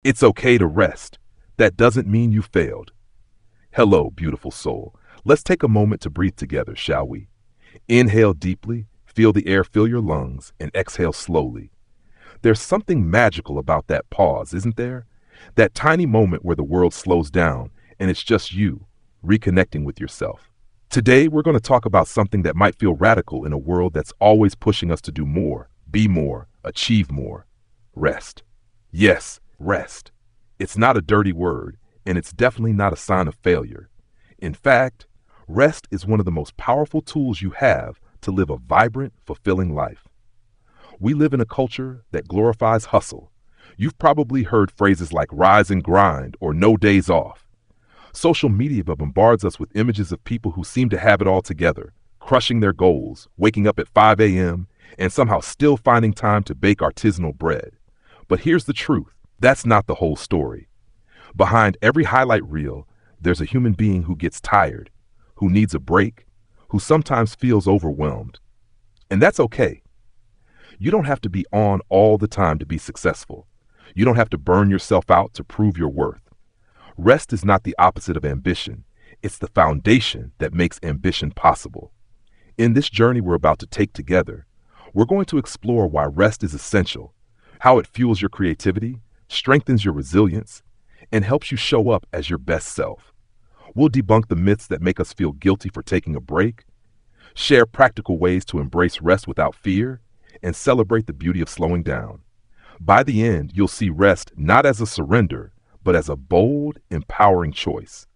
It's okay to rest. That doesn't mean you failed. Hello, beautiful soul. Let's take a moment to breathe together, shall we? Inhale deeply, feel the air fill your lungs, and exhale slowly. There's something magical about that pause, isn't there? That tiny moment where the world slows down and it's just you, reconnecting with yourself. Today, we're going to talk about something that might feel radical in a world that's always pushing us to do more, be more, achieve more. Rest. Yes, rest. It's not a dirty word, and it's definitely not a sign of failure. In fact, rest is one of the most powerful tools you have to live a vibrant, fulfilling life. We live in a culture that glorifies hustle. You've probably heard phrases like rise and grind or no days off. Social media bombards us with images of people who seem to have it all together, crushing their goals, waking up at 5 a.m., and somehow still finding time to bake artisanal bread. But here's the truth. That's not the whole story. Behind every highlight reel, there's a human being who gets tired, who needs a break, who sometimes feels overwhelmed. And that's okay. You don't have to be on all the time to be successful. You don't have to burn yourself out to prove your worth. Rest is not the opposite of ambition. It's the foundation that makes ambition possible. In this journey we're about to take together, we're going to explore why rest is essential, how it fuels your creativity, strengthens your resilience, and helps you show up as your best self. We'll debunk the myths that make us feel guilty for taking a break, share practical ways to embrace rest without fear, and celebrate the beauty of slowing down. By the end, you'll see rest not as a surrender, but as a bold, empowering choice.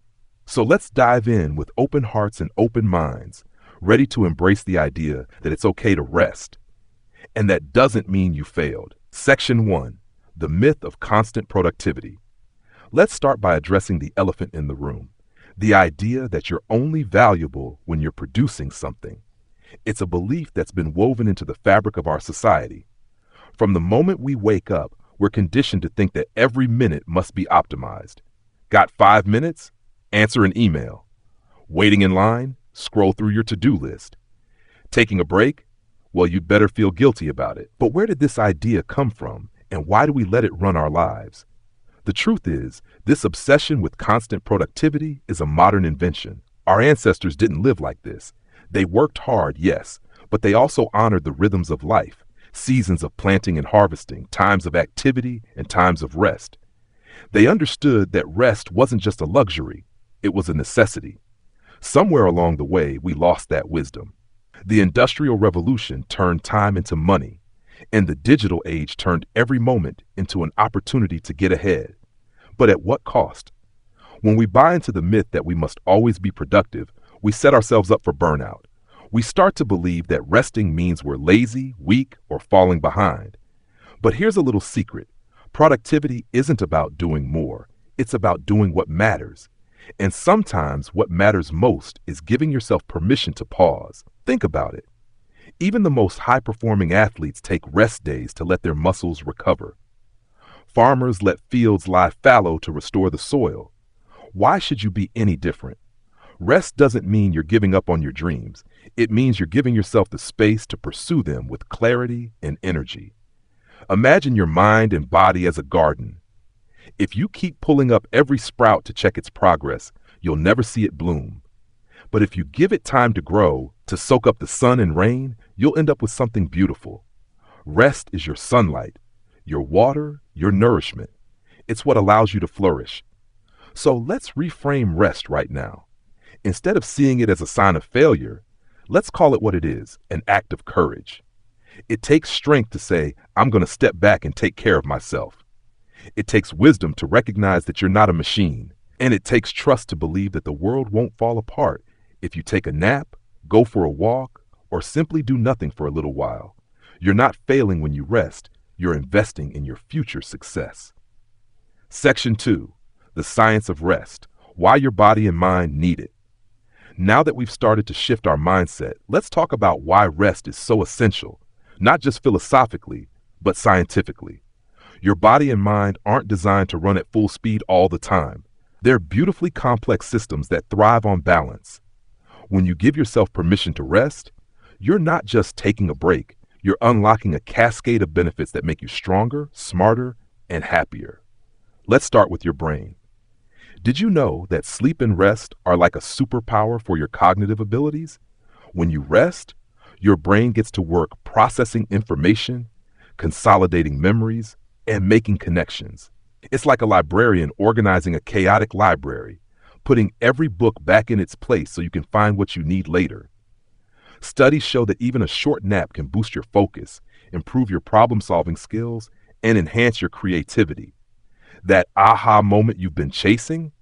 So let's dive in with open hearts and open minds, ready to embrace the idea that it's okay to rest. And that doesn't mean you failed. Section 1. The myth of constant productivity. Let's start by addressing the elephant in the room, the idea that you're only valuable when you're producing something. It's a belief that's been woven into the fabric of our society. From the moment we wake up, we're conditioned to think that every minute must be optimized. Got 5 minutes? Answer an email. Waiting in line? Scroll through your to-do list. Taking a break? Well, you'd better feel guilty about it. But where did this idea come from, and why do we let it run our lives? The truth is, this obsession with constant productivity is a modern invention. Our ancestors didn't live like this. They worked hard, yes, but they also honored the rhythms of life, seasons of planting and harvesting, times of activity, and times of rest. They understood that rest wasn't just a luxury, it was a necessity. Somewhere along the way, we lost that wisdom. The Industrial Revolution turned time into money, and the digital age turned every moment into an opportunity to get ahead. But at what cost? When we buy into the myth that we must always be productive, we set ourselves up for burnout. We start to believe that resting means we're lazy, weak, or falling behind. But here's a little secret. Productivity isn't about doing more. It's about doing what matters. And sometimes what matters most is giving yourself permission to pause. Think about it. Even the most high-performing athletes take rest days to let their muscles recover. Farmers let fields lie fallow to restore the soil. Why should you be any different? Rest doesn't mean you're giving up on your dreams. It means you're giving yourself the space to pursue them with clarity and energy. Imagine your mind and body as a garden. If you keep pulling up every sprout to check its progress, you'll never see it bloom. But if you give it time to grow, to soak up the sun and rain, you'll end up with something beautiful. Rest is your sunlight, your water, your nourishment. It's what allows you to flourish. So let's reframe rest right now. Instead of seeing it as a sign of failure, let's call it what it is, an act of courage. It takes strength to say, I'm going to step back and take care of myself. It takes wisdom to recognize that you're not a machine. And it takes trust to believe that the world won't fall apart if you take a nap, go for a walk, or simply do nothing for a little while. You're not failing when you rest. You're investing in your future success. Section 2. The science of rest. Why your body and mind need it. Now that we've started to shift our mindset, let's talk about why rest is so essential, not just philosophically, but scientifically. Your body and mind aren't designed to run at full speed all the time. They're beautifully complex systems that thrive on balance. When you give yourself permission to rest, you're not just taking a break, you're unlocking a cascade of benefits that make you stronger, smarter, and happier. Let's start with your brain. Did you know that sleep and rest are like a superpower for your cognitive abilities? When you rest, your brain gets to work processing information, consolidating memories, and making connections. It's like a librarian organizing a chaotic library, putting every book back in its place so you can find what you need later. Studies show that even a short nap can boost your focus, improve your problem-solving skills, and enhance your creativity. That aha moment you've been chasing?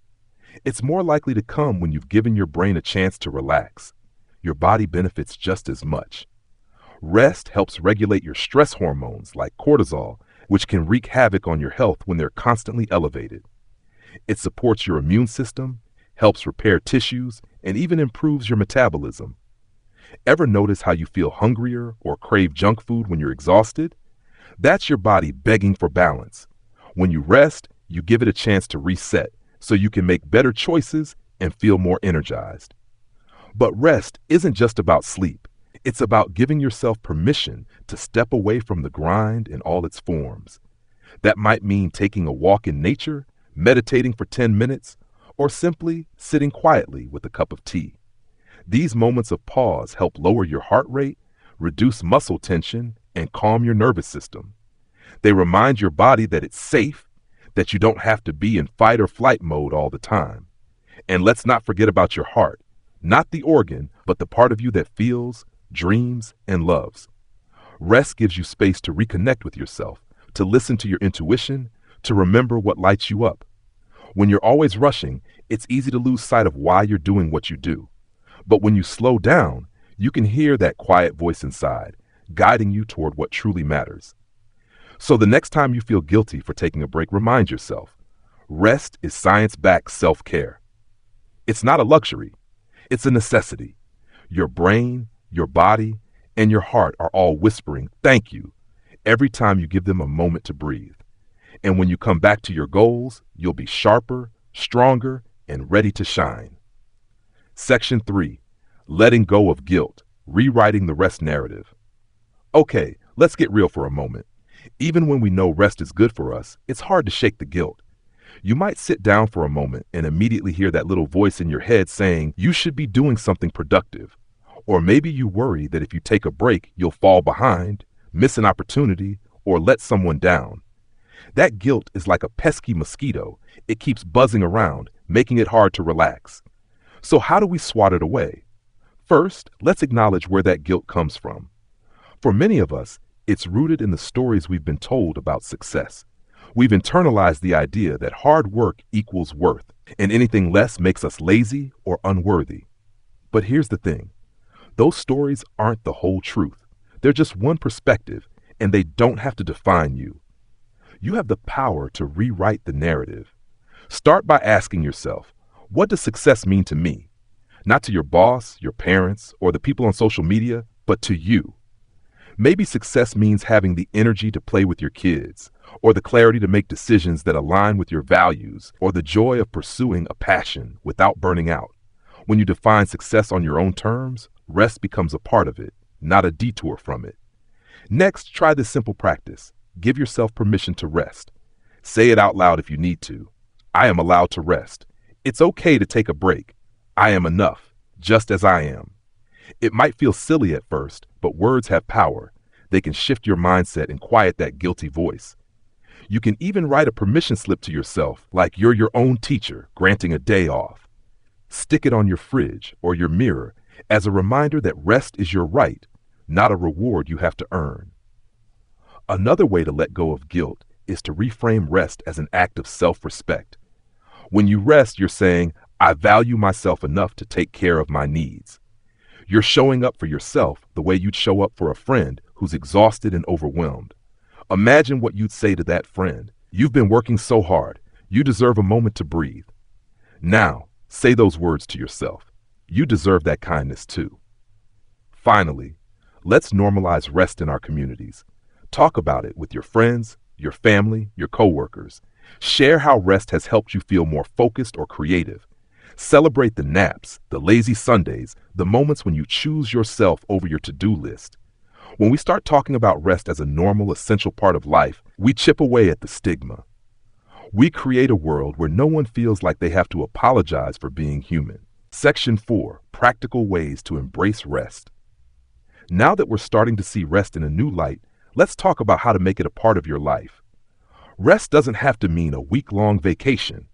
It's more likely to come when you've given your brain a chance to relax. Your body benefits just as much. Rest helps regulate your stress hormones like cortisol, which can wreak havoc on your health when they're constantly elevated. It supports your immune system, helps repair tissues, and even improves your metabolism. Ever notice how you feel hungrier or crave junk food when you're exhausted? That's your body begging for balance. When you rest, you give it a chance to reset so you can make better choices and feel more energized. But rest isn't just about sleep. It's about giving yourself permission to step away from the grind in all its forms. That might mean taking a walk in nature, meditating for 10 minutes, or simply sitting quietly with a cup of tea. These moments of pause help lower your heart rate, reduce muscle tension, and calm your nervous system. They remind your body that it's safe, that you don't have to be in fight or flight mode all the time. And let's not forget about your heart, not the organ, but the part of you that feels, dreams, and loves. Rest gives you space to reconnect with yourself, to listen to your intuition, to remember what lights you up. When you're always rushing, it's easy to lose sight of why you're doing what you do. But when you slow down, you can hear that quiet voice inside, guiding you toward what truly matters. So the next time you feel guilty for taking a break, remind yourself, rest is science-backed self-care. It's not a luxury, it's a necessity. Your brain, your body, and your heart are all whispering thank you every time you give them a moment to breathe. And when you come back to your goals, you'll be sharper, stronger, and ready to shine. Section 3. Letting go of guilt, rewriting the rest narrative. Okay, let's get real for a moment. Even when we know rest is good for us, it's hard to shake the guilt. You might sit down for a moment and immediately hear that little voice in your head saying you should be doing something productive. Or maybe you worry that if you take a break, you'll fall behind, miss an opportunity, or let someone down. That guilt is like a pesky mosquito. It keeps buzzing around, making it hard to relax. So how do we swat it away? First, let's acknowledge where that guilt comes from. For many of us, it's rooted in the stories we've been told about success. We've internalized the idea that hard work equals worth, and anything less makes us lazy or unworthy. But here's the thing. Those stories aren't the whole truth. They're just one perspective, and they don't have to define you. You have the power to rewrite the narrative. Start by asking yourself, what does success mean to me? Not to your boss, your parents, or the people on social media, but to you. Maybe success means having the energy to play with your kids, or the clarity to make decisions that align with your values, or the joy of pursuing a passion without burning out. When you define success on your own terms, rest becomes a part of it, not a detour from it. Next, try this simple practice. Give yourself permission to rest. Say it out loud if you need to. I am allowed to rest. It's okay to take a break. I am enough, just as I am. It might feel silly at first, but words have power. They can shift your mindset and quiet that guilty voice. You can even write a permission slip to yourself, like you're your own teacher, granting a day off. Stick it on your fridge or your mirror as a reminder that rest is your right, not a reward you have to earn. Another way to let go of guilt is to reframe rest as an act of self-respect. When you rest, you're saying, I value myself enough to take care of my needs. You're showing up for yourself the way you'd show up for a friend who's exhausted and overwhelmed. Imagine what you'd say to that friend. You've been working so hard. You deserve a moment to breathe. Now, say those words to yourself. You deserve that kindness too. Finally, let's normalize rest in our communities. Talk about it with your friends, your family, your coworkers. Share how rest has helped you feel more focused or creative. Celebrate the naps, the lazy Sundays, the moments when you choose yourself over your to-do list. When we start talking about rest as a normal, essential part of life, we chip away at the stigma. We create a world where no one feels like they have to apologize for being human. Section 4, Practical Ways to Embrace Rest. Now that we're starting to see rest in a new light, let's talk about how to make it a part of your life. Rest doesn't have to mean a week-long vacation.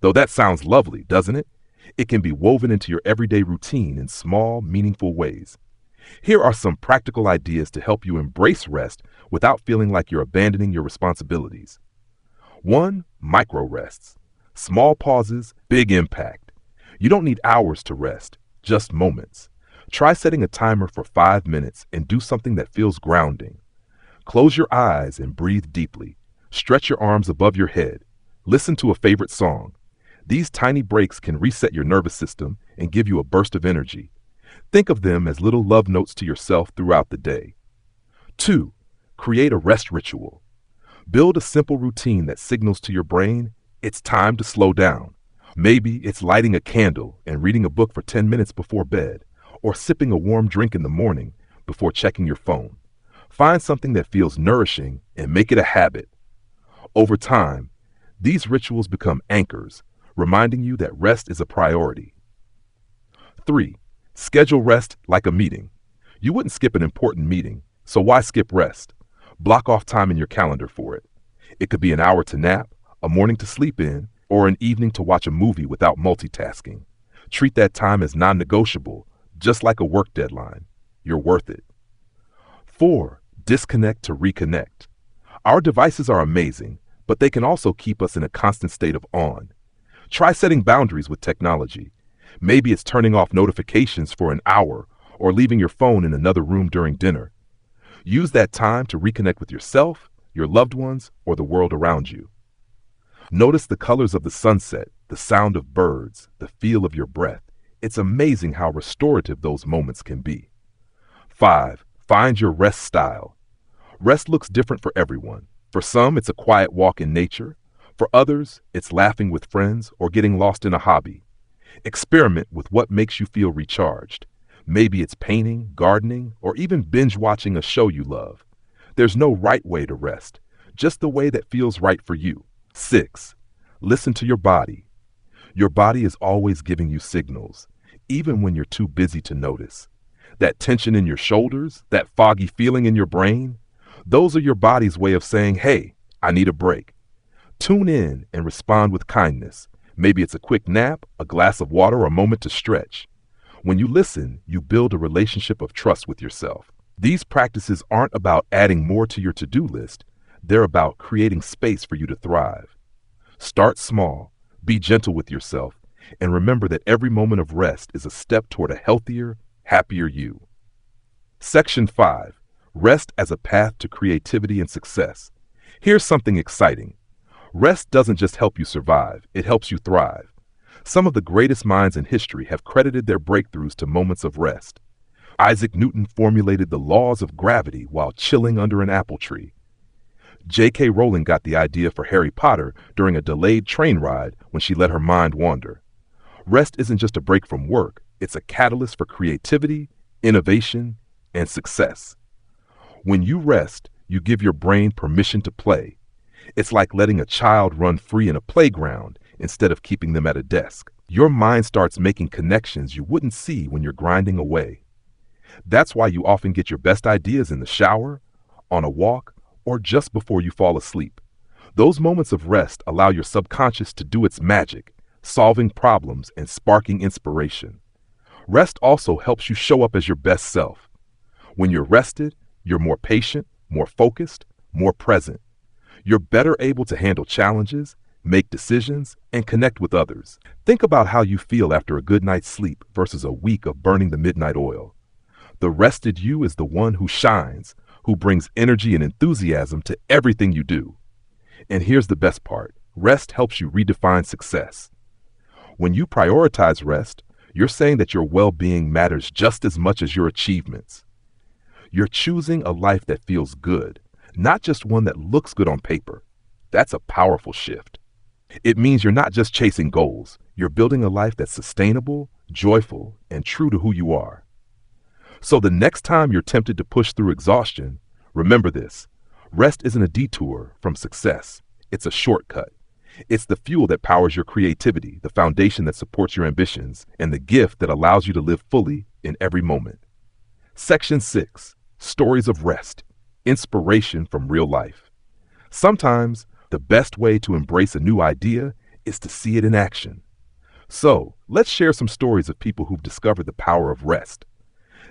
Though that sounds lovely, doesn't it? It can be woven into your everyday routine in small, meaningful ways. Here are some practical ideas to help you embrace rest without feeling like you're abandoning your responsibilities. 1. Micro rests. Small pauses, big impact. You don't need hours to rest, just moments. Try setting a timer for 5 minutes and do something that feels grounding. Close your eyes and breathe deeply. Stretch your arms above your head. Listen to a favorite song. These tiny breaks can reset your nervous system and give you a burst of energy. Think of them as little love notes to yourself throughout the day. 2. Create a rest ritual. Build a simple routine that signals to your brain it's time to slow down. Maybe it's lighting a candle and reading a book for 10 minutes before bed, or sipping a warm drink in the morning before checking your phone. Find something that feels nourishing and make it a habit. Over time, these rituals become anchors, reminding you that rest is a priority. 3. Schedule rest like a meeting. You wouldn't skip an important meeting, so why skip rest? Block off time in your calendar for it. It could be an hour to nap, a morning to sleep in, or an evening to watch a movie without multitasking. Treat that time as non-negotiable, just like a work deadline. You're worth it. 4. Disconnect to reconnect. Our devices are amazing, but they can also keep us in a constant state of on. Try setting boundaries with technology. Maybe it's turning off notifications for an hour or leaving your phone in another room during dinner. Use that time to reconnect with yourself, your loved ones, or the world around you. Notice the colors of the sunset, the sound of birds, the feel of your breath. It's amazing how restorative those moments can be. 5. Find your rest style. Rest looks different for everyone. For some, it's a quiet walk in nature. For others, it's laughing with friends or getting lost in a hobby. Experiment with what makes you feel recharged. Maybe it's painting, gardening, or even binge watching a show you love. There's no right way to rest, just the way that feels right for you. 6. Listen to your body. Your body is always giving you signals, even when you're too busy to notice. That tension in your shoulders, that foggy feeling in your brain, those are your body's way of saying, hey, I need a break. Tune in and respond with kindness. Maybe it's a quick nap, a glass of water, or a moment to stretch. When you listen, you build a relationship of trust with yourself. These practices aren't about adding more to your to-do list. They're about creating space for you to thrive. Start small, be gentle with yourself, and remember that every moment of rest is a step toward a healthier, happier you. Section 5. Rest as a path to creativity and success. Here's something exciting. Rest doesn't just help you survive, it helps you thrive. Some of the greatest minds in history have credited their breakthroughs to moments of rest. Isaac Newton formulated the laws of gravity while chilling under an apple tree. J.K. Rowling got the idea for Harry Potter during a delayed train ride when she let her mind wander. Rest isn't just a break from work, it's a catalyst for creativity, innovation, and success. When you rest, you give your brain permission to play. It's like letting a child run free in a playground instead of keeping them at a desk. Your mind starts making connections you wouldn't see when you're grinding away. That's why you often get your best ideas in the shower, on a walk, or just before you fall asleep. Those moments of rest allow your subconscious to do its magic, solving problems and sparking inspiration. Rest also helps you show up as your best self. When you're rested, you're more patient, more focused, more present. You're better able to handle challenges, make decisions, and connect with others. Think about how you feel after a good night's sleep versus a week of burning the midnight oil. The rested you is the one who shines, who brings energy and enthusiasm to everything you do. And here's the best part. Rest helps you redefine success. When you prioritize rest, you're saying that your well-being matters just as much as your achievements. You're choosing a life that feels good, not just one that looks good on paper. That's a powerful shift. It means you're not just chasing goals. You're building a life that's sustainable, joyful, and true to who you are. So the next time you're tempted to push through exhaustion, remember this. Rest isn't a detour from success. It's a shortcut. It's the fuel that powers your creativity, the foundation that supports your ambitions, and the gift that allows you to live fully in every moment. Section 6. Stories of Rest. Inspiration from real life. Sometimes, the best way to embrace a new idea is to see it in action. So, let's share some stories of people who've discovered the power of rest.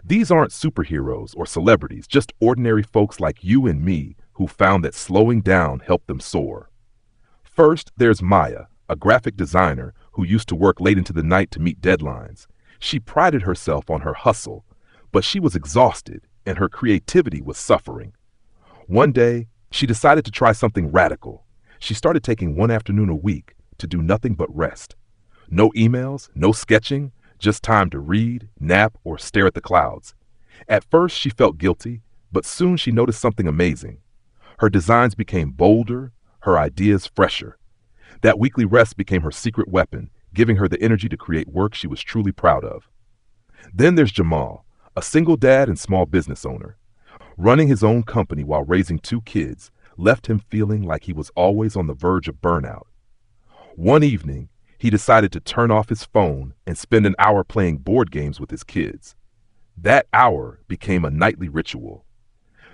These aren't superheroes or celebrities, just ordinary folks like you and me who found that slowing down helped them soar. First, there's Maya, a graphic designer who used to work late into the night to meet deadlines. She prided herself on her hustle, but she was exhausted and her creativity was suffering. One day, she decided to try something radical. She started taking one afternoon a week to do nothing but rest. No emails, no sketching, just time to read, nap, or stare at the clouds. At first, she felt guilty, but soon she noticed something amazing. Her designs became bolder, her ideas fresher. That weekly rest became her secret weapon, giving her the energy to create work she was truly proud of. Then there's Jamal, a single dad and small business owner. Running his own company while raising two kids left him feeling like he was always on the verge of burnout. One evening, he decided to turn off his phone and spend an hour playing board games with his kids. That hour became a nightly ritual.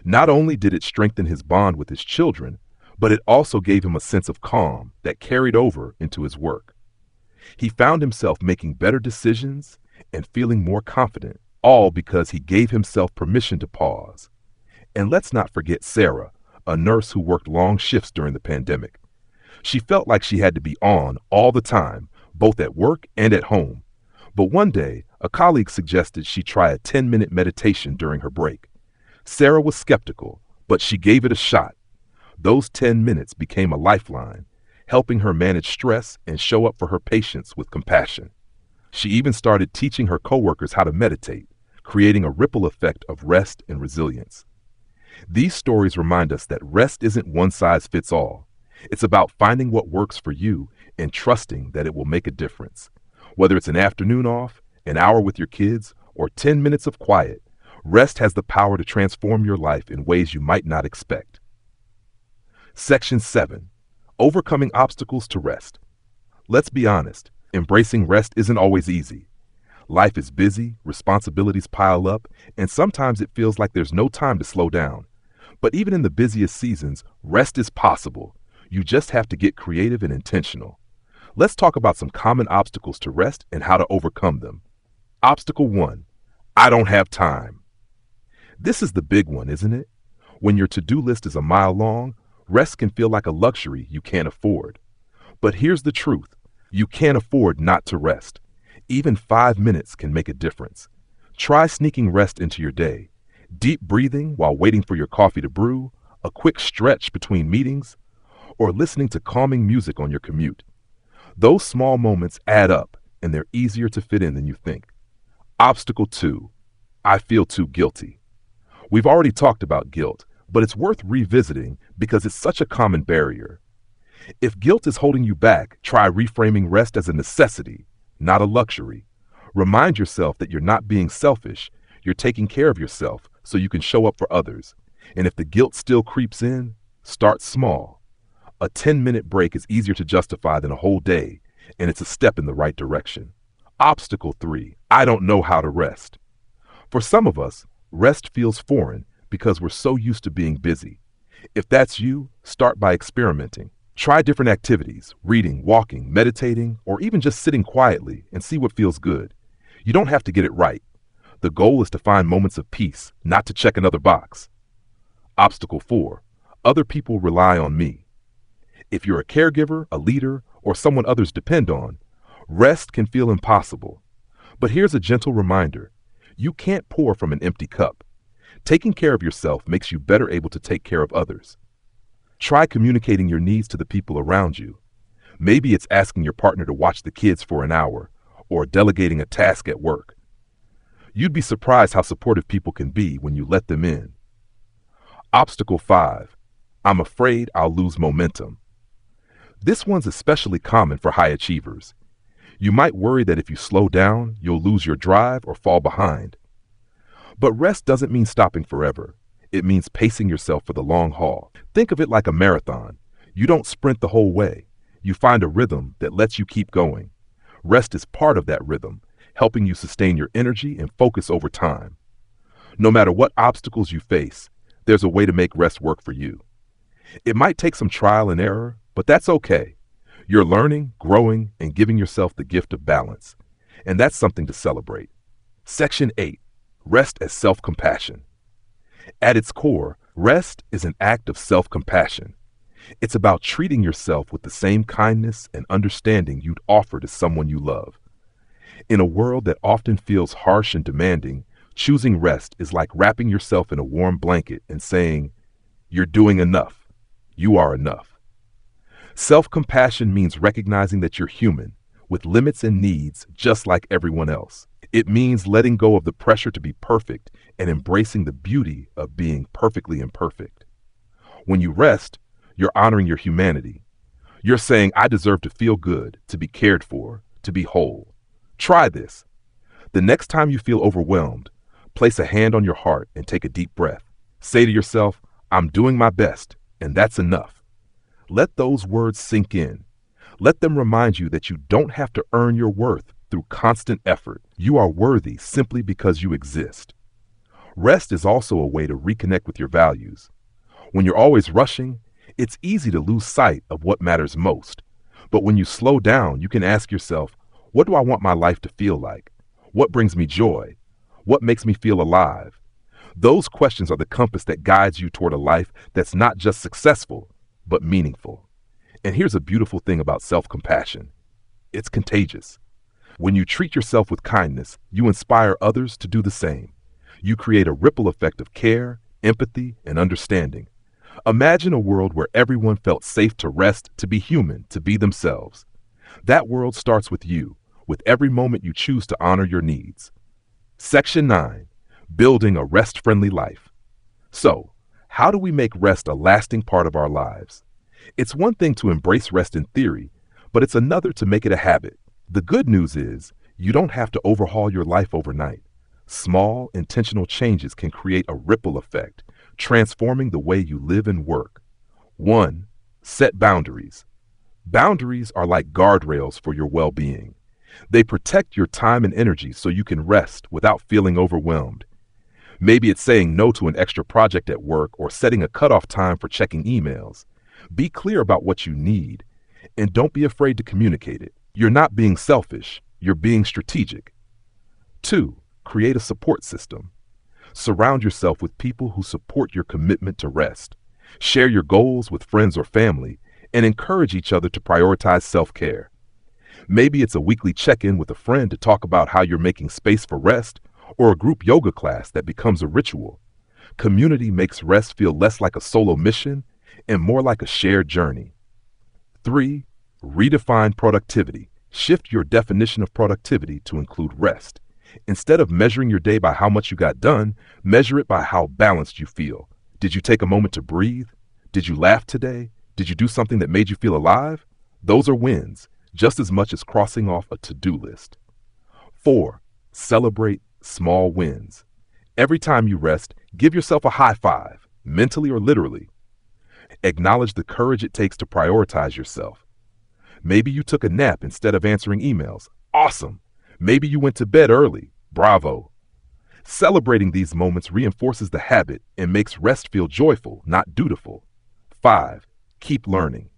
Not only did it strengthen his bond with his children, but it also gave him a sense of calm that carried over into his work. He found himself making better decisions and feeling more confident, all because he gave himself permission to pause. And let's not forget Sarah, a nurse who worked long shifts during the pandemic. She felt like she had to be on all the time, both at work and at home. But one day, a colleague suggested she try a 10-minute meditation during her break. Sarah was skeptical, but she gave it a shot. Those 10 minutes became a lifeline, helping her manage stress and show up for her patients with compassion. She even started teaching her coworkers how to meditate, creating a ripple effect of rest and resilience. These stories remind us that rest isn't one size fits all. It's about finding what works for you and trusting that it will make a difference. Whether it's an afternoon off, an hour with your kids, or 10 minutes of quiet, rest has the power to transform your life in ways you might not expect. Section 7. Overcoming obstacles to rest. Let's be honest, embracing rest isn't always easy. Life is busy, responsibilities pile up, and sometimes it feels like there's no time to slow down. But even in the busiest seasons, rest is possible. You just have to get creative and intentional. Let's talk about some common obstacles to rest and how to overcome them. Obstacle 1. I don't have time. This is the big one, isn't it? When your to-do list is a mile long, rest can feel like a luxury you can't afford. But here's the truth. You can't afford not to rest. Even 5 minutes can make a difference. Try sneaking rest into your day. Deep breathing while waiting for your coffee to brew, a quick stretch between meetings, or listening to calming music on your commute. Those small moments add up, and they're easier to fit in than you think. Obstacle 2. I feel too guilty. We've already talked about guilt, but it's worth revisiting because it's such a common barrier. If guilt is holding you back, try reframing rest as a necessity, not a luxury. Remind yourself that you're not being selfish, you're taking care of yourself so you can show up for others. And if the guilt still creeps in, start small. A 10-minute break is easier to justify than a whole day, and it's a step in the right direction. Obstacle 3. I don't know how to rest. For some of us, rest feels foreign because we're so used to being busy. If that's you, start by experimenting. Try different activities, reading, walking, meditating, or even just sitting quietly and see what feels good. You don't have to get it right. The goal is to find moments of peace, not to check another box. Obstacle 4. Other people rely on me. If you're a caregiver, a leader, or someone others depend on, rest can feel impossible. But here's a gentle reminder. You can't pour from an empty cup. Taking care of yourself makes you better able to take care of others. Try communicating your needs to the people around you. Maybe it's asking your partner to watch the kids for an hour, or delegating a task at work. You'd be surprised how supportive people can be when you let them in. Obstacle 5. I'm afraid I'll lose momentum. This one's especially common for high achievers. You might worry that if you slow down, you'll lose your drive or fall behind. But rest doesn't mean stopping forever. It means pacing yourself for the long haul. Think of it like a marathon. You don't sprint the whole way. You find a rhythm that lets you keep going. Rest is part of that rhythm, helping you sustain your energy and focus over time. No matter what obstacles you face, there's a way to make rest work for you. It might take some trial and error, but that's okay. You're learning, growing, and giving yourself the gift of balance. And that's something to celebrate. Section 8. Rest as self-compassion. At its core, rest is an act of self-compassion. It's about treating yourself with the same kindness and understanding you'd offer to someone you love. In a world that often feels harsh and demanding, choosing rest is like wrapping yourself in a warm blanket and saying, "You're doing enough. You are enough." Self-compassion means recognizing that you're human, with limits and needs just like everyone else. It means letting go of the pressure to be perfect and embracing the beauty of being perfectly imperfect. When you rest, you're honoring your humanity. You're saying, "I deserve to feel good, to be cared for, to be whole." Try this. The next time you feel overwhelmed, place a hand on your heart and take a deep breath. Say to yourself, "I'm doing my best, and that's enough." Let those words sink in. Let them remind you that you don't have to earn your worth through constant effort. You are worthy simply because you exist. Rest is also a way to reconnect with your values. When you're always rushing, it's easy to lose sight of what matters most. But when you slow down, you can ask yourself, what do I want my life to feel like? What brings me joy? What makes me feel alive? Those questions are the compass that guides you toward a life that's not just successful, but meaningful. And here's a beautiful thing about self-compassion. It's contagious. When you treat yourself with kindness, you inspire others to do the same. You create a ripple effect of care, empathy, and understanding. Imagine a world where everyone felt safe to rest, to be human, to be themselves. That world starts with you, with every moment you choose to honor your needs. Section 9. Building a rest-friendly life. So, how do we make rest a lasting part of our lives? It's one thing to embrace rest in theory, but it's another to make it a habit. The good news is, you don't have to overhaul your life overnight. Small, intentional changes can create a ripple effect, transforming the way you live and work. 1. Set boundaries. Boundaries are like guardrails for your well-being. They protect your time and energy so you can rest without feeling overwhelmed. Maybe it's saying no to an extra project at work or setting a cutoff time for checking emails. Be clear about what you need, and don't be afraid to communicate it. You're not being selfish, you're being strategic. 2. Create a support system. Surround yourself with people who support your commitment to rest. Share your goals with friends or family, and encourage each other to prioritize self-care. Maybe it's a weekly check-in with a friend to talk about how you're making space for rest, or a group yoga class that becomes a ritual. Community makes rest feel less like a solo mission and more like a shared journey. 3. Redefine productivity. Shift your definition of productivity to include rest. Instead of measuring your day by how much you got done, measure it by how balanced you feel. Did you take a moment to breathe? Did you laugh today? Did you do something that made you feel alive? Those are wins, just as much as crossing off a to-do list. 4. Celebrate small wins. Every time you rest, give yourself a high five, mentally or literally. Acknowledge the courage it takes to prioritize yourself. Maybe you took a nap instead of answering emails. Awesome. Maybe you went to bed early. Bravo. Celebrating these moments reinforces the habit and makes rest feel joyful, not dutiful. 5. Keep learning.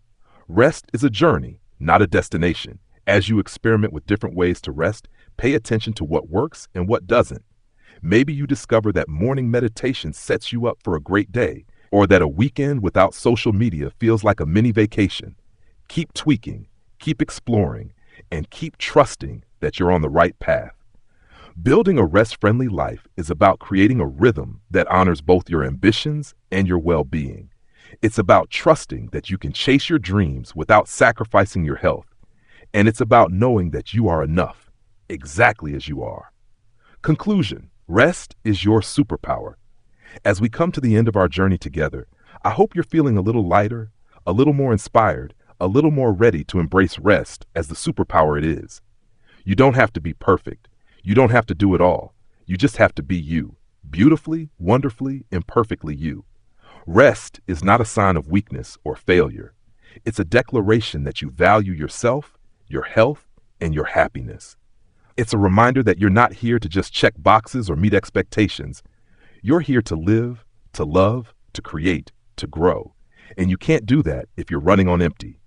Rest is a journey, not a destination. As you experiment with different ways to rest, pay attention to what works and what doesn't. Maybe you discover that morning meditation sets you up for a great day, or that a weekend without social media feels like a mini vacation. Keep tweaking, keep exploring, and keep trusting that you're on the right path. Building a rest-friendly life is about creating a rhythm that honors both your ambitions and your well-being. It's about trusting that you can chase your dreams without sacrificing your health. And it's about knowing that you are enough, exactly as you are. Conclusion: rest is your superpower. As we come to the end of our journey together, I hope you're feeling a little lighter, a little more inspired, a little more ready to embrace rest as the superpower it is. You don't have to be perfect. You don't have to do it all. You just have to be you, beautifully, wonderfully, imperfectly you. Rest is not a sign of weakness or failure. It's a declaration that you value yourself, your health, and your happiness. It's a reminder that you're not here to just check boxes or meet expectations. You're here to live, to love, to create, to grow. And you can't do that if you're running on empty.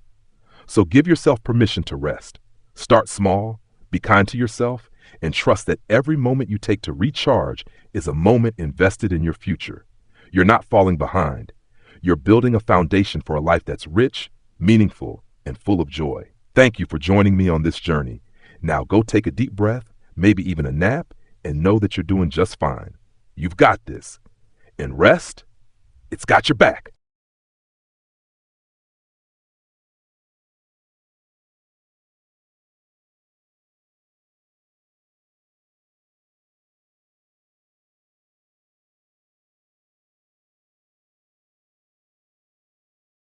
So give yourself permission to rest. Start small, be kind to yourself, and trust that every moment you take to recharge is a moment invested in your future. You're not falling behind. You're building a foundation for a life that's rich, meaningful, and full of joy. Thank you for joining me on this journey. Now go take a deep breath, maybe even a nap, and know that you're doing just fine. You've got this. And rest, it's got your back.